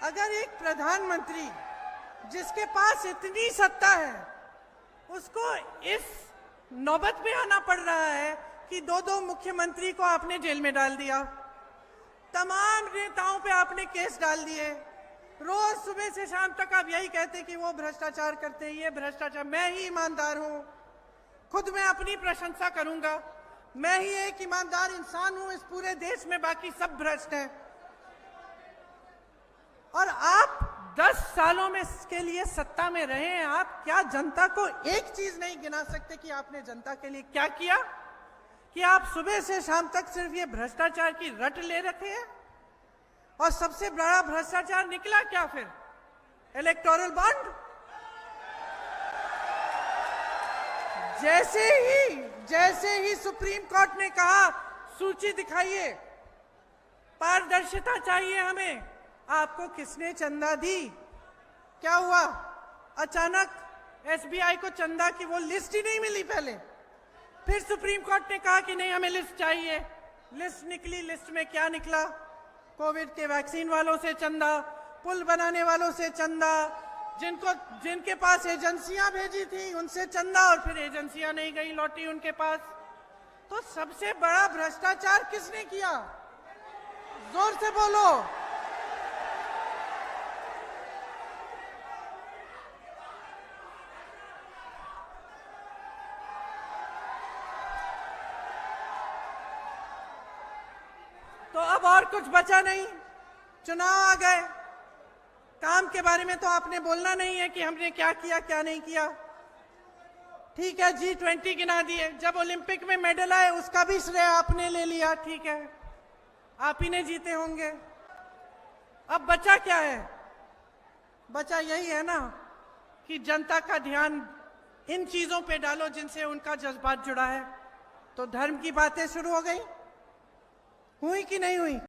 अगर एक प्रधानमंत्री जिसके पास इतनी सत्ता है उसको इस नौबत में आना पड़ रहा है कि दो मुख्यमंत्री को आपने जेल में डाल दिया, तमाम नेताओं पे आपने केस डाल दिए, रोज सुबह से शाम तक आप यही कहते कि वो भ्रष्टाचार करते हैं, ये भ्रष्टाचार। मैं ही ईमानदार हूं, खुद मैं अपनी प्रशंसा करूंगा, मैं ही एक ईमानदार इंसान हूं, इस पूरे देश में बाकी सब भ्रष्ट हैं। और आप 10 सालों में के लिए सत्ता में रहे हैं, आप क्या जनता को एक चीज नहीं गिना सकते कि आपने जनता के लिए क्या किया? कि आप सुबह से शाम तक सिर्फ ये भ्रष्टाचार की रट ले रखे हैं। और सबसे बड़ा भ्रष्टाचार निकला क्या फिर? Electoral bond. जैसे ही सुप्रीम कोर्ट ने कहा सूची दिखाइए, पारदर्शिता चाहिए हमें, आपको किसने चंदा दी? क्या हुआ? अचानक एसबीआई को चंदा की वो लिस्ट ही नहीं मिली पहले। फिर सुप्रीम कोर्ट ने कहा कि नहीं हमें लिस्ट चाहिए, लिस्ट निकली। लिस्ट में क्या निकला? कोविड के वैक्सीन वालों से चंदा, पुल बनाने वालों से चंदा, जिनके पास एजेंसियां भेजी थी उनसे चंदा, और फिर एजेंसियां नहीं गई, लौटी उनके पास। तो सबसे बड़ा भ्रष्टाचार किसने किया? जोर से बोलो। तो अब और कुछ बचा नहीं, चुनाव आ गए, काम के बारे में तो आपने बोलना नहीं है कि हमने क्या किया क्या नहीं किया। ठीक है, G20 गिना दिए, जब ओलंपिक में मेडल आए उसका भी श्रेय आपने ले लिया, ठीक है, आप ही ने जीते होंगे। अब बचा क्या है? बचा यही है ना कि जनता का ध्यान इन चीजों पे डालो जिनसे उनका जज्बात जुड़ा है। तो धर्म की बातें शुरू हो गई, हुई कि नहीं हुई?